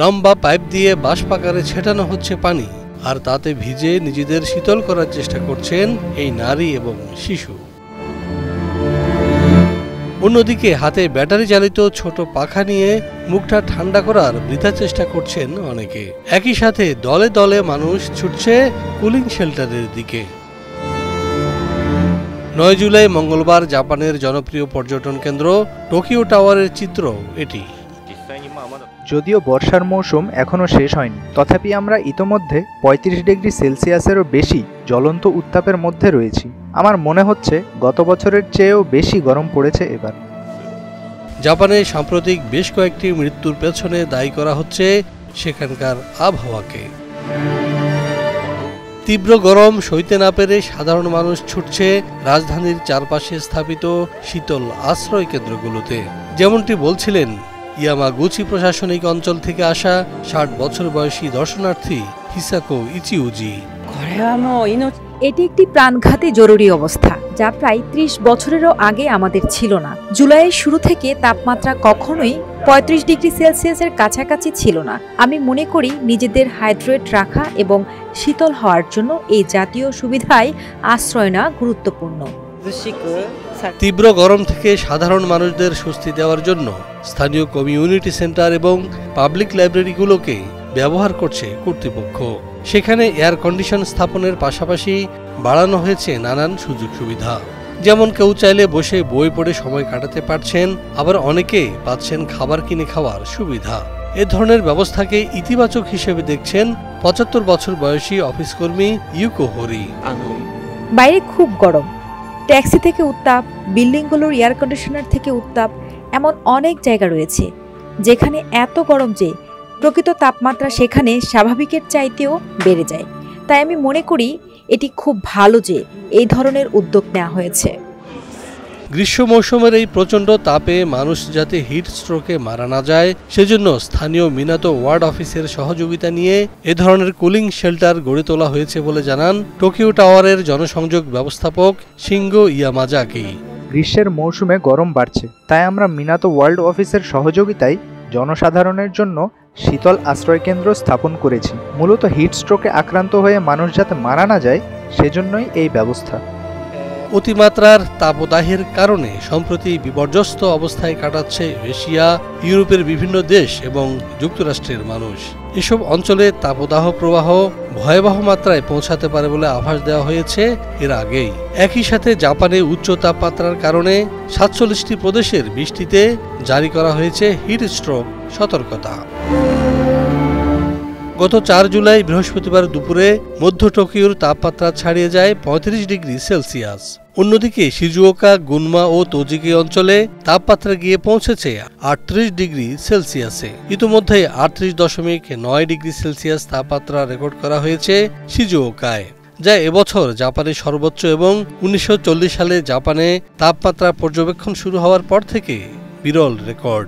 লম্বা পাইপ দিয়ে বাঁশপাকারে ছেটানো হচ্ছে পানি, আর তাতে ভিজে নিজেদের শীতল করার চেষ্টা করছেন এই নারী এবং শিশু। অন্যদিকে হাতে ব্যাটারি চালিত ছোট পাখা নিয়ে মুখটা ঠান্ডা করার বৃথা চেষ্টা করছেন অনেকে। একই সাথে দলে দলে মানুষ ছুটছে কুলিং শেল্টারের দিকে। ৯ জুলাই মঙ্গলবার জাপানের জনপ্রিয় পর্যটন কেন্দ্র টোকিও টাওয়ারের চিত্র এটি। যদিও বর্ষার মৌসুম এখনও শেষ হয়নি, তথাপি আমরা ইতোমধ্যে ৩৫ ডিগ্রি সেলসিয়াসেরও বেশি জ্বলন্ত উত্তাপের মধ্যে রয়েছি। আমার মনে হচ্ছে গত বছরের চেয়েও বেশি গরম পড়েছে এবার। জাপানে সাম্প্রতিক বেশ কয়েকটি মৃত্যুর পেছনে দায়ী করা হচ্ছে সেখানকার আবহাওয়াকে। তীব্র গরম সইতে না পেরে সাধারণ মানুষ ছুটছে রাজধানীর চারপাশে স্থাপিত শীতল আশ্রয় কেন্দ্রগুলোতে। যেমনটি বলছিলেন ইয়ামাগুচি প্রশাসনিক অঞ্চল থেকে আসা ৬০ বছর বয়সী দর্শনার্থী হিসাকো ইচিউজি। এটি একটি প্রাণঘাতী জরুরি অবস্থা, যা প্রায় ৩০ বছরেরও আগে আমাদের ছিল না। জুলাইয়ের শুরু থেকে তাপমাত্রা কখনোই ৩৫ ডিগ্রি সেলসিয়াসের কাছাকাছি ছিল না। আমি মনে করি নিজেদের হাইড্রেট রাখা এবং শীতল হওয়ার জন্য এই জাতীয় সুবিধায় আশ্রয় নেওয়া গুরুত্বপূর্ণ। তীব্র গরম থেকে সাধারণ মানুষদের স্বস্তি দেওয়ার জন্য স্থানীয় কমিউনিটি সেন্টার এবং পাবলিক লাইব্রেরিগুলোকে ব্যবহার করছে কর্তৃপক্ষ। সেখানে এয়ার কন্ডিশন স্থাপনের পাশাপাশি বাড়ানো হয়েছে নানান সুযোগ সুবিধা। যেমন কেউ চাইলে বসে বই পড়ে সময় কাটাতে পারছেন, আবার অনেকে পাচ্ছেন খাবার কিনে খাওয়ার সুবিধা। এ ধরনের ব্যবস্থাকে ইতিবাচক হিসেবে দেখছেন ৭৫ বছর বয়সী অফিসকর্মী ইউকো হোরি। বাইরে খুব গরম, ট্যাক্সি থেকে উত্তাপ, বিল্ডিংগুলোর এয়ার কন্ডিশনার থেকে উত্তাপ, এমন অনেক জায়গা রয়েছে যেখানে এত গরম যে প্রকৃত তাপমাত্রা সেখানে স্বাভাবিকের চাইতেও বেড়ে যায়। তাই আমি মনে করি এটি খুব ভালো যে এই ধরনের উদ্যোগ নেওয়া হয়েছে। গ্রীষ্ম মৌসুমের এই প্রচণ্ড তাপে মানুষ যাতে হিট স্ট্রোকে মারা না যায় সেজন্য স্থানীয় মিনাতো ওয়ার্ড অফিসের সহযোগিতা নিয়ে এ ধরনের কুলিং শেল্টার গড়ে তোলা হয়েছে বলে জানান টোকিও টাওয়ারের জনসংযোগ ব্যবস্থাপক শিঙ্গো ইয়ামাজাকি। গ্রীষ্মের মৌসুমে গরম বাড়ছে, তাই আমরা মিনাতো ওয়ার্ল্ড অফিসের সহযোগিতায় জনসাধারণের জন্য শীতল আশ্রয়কেন্দ্র স্থাপন করেছি। মূলত হিট স্ট্রোকে আক্রান্ত হয়ে মানুষ যাতে মারা না যায় সেজন্যই এই ব্যবস্থা। অতিমাত্রার তাপদাহের কারণে সম্প্রতি বিপর্যস্ত অবস্থায় কাটাচ্ছে এশিয়া, ইউরোপের বিভিন্ন দেশ এবং যুক্তরাষ্ট্রের মানুষ। এসব অঞ্চলে তাপদাহ প্রবাহ ভয়াবহ মাত্রায় পৌঁছাতে পারে বলে আভাস দেওয়া হয়েছে এর আগেই। একই সাথে জাপানে উচ্চ তাপমাত্রার কারণে ৪৭টি প্রদেশের ২০টিতে জারি করা হয়েছে হিট স্ট্রোক সতর্কতা। গত ৪ জুলাই বৃহস্পতিবার দুপুরে মধ্য টোকিওর তাপমাত্রা ছাড়িয়ে যায় ৩৫ ডিগ্রি সেলসিয়াস। অন্যদিকে শিজুওকা, গুনমা ও তোজিকি অঞ্চলে তাপমাত্রা গিয়ে পৌঁছেছে ৩৮ ডিগ্রি সেলসিয়াসে। ইতিমধ্যে ৩৮.৯ ডিগ্রি সেলসিয়াস তাপমাত্রা রেকর্ড করা হয়েছে শিজুওকায়, যা এবছর জাপানের সর্বোচ্চ এবং ১৯৪০ সালে জাপানে তাপমাত্রা পর্যবেক্ষণ শুরু হওয়ার পর থেকে বিরল রেকর্ড।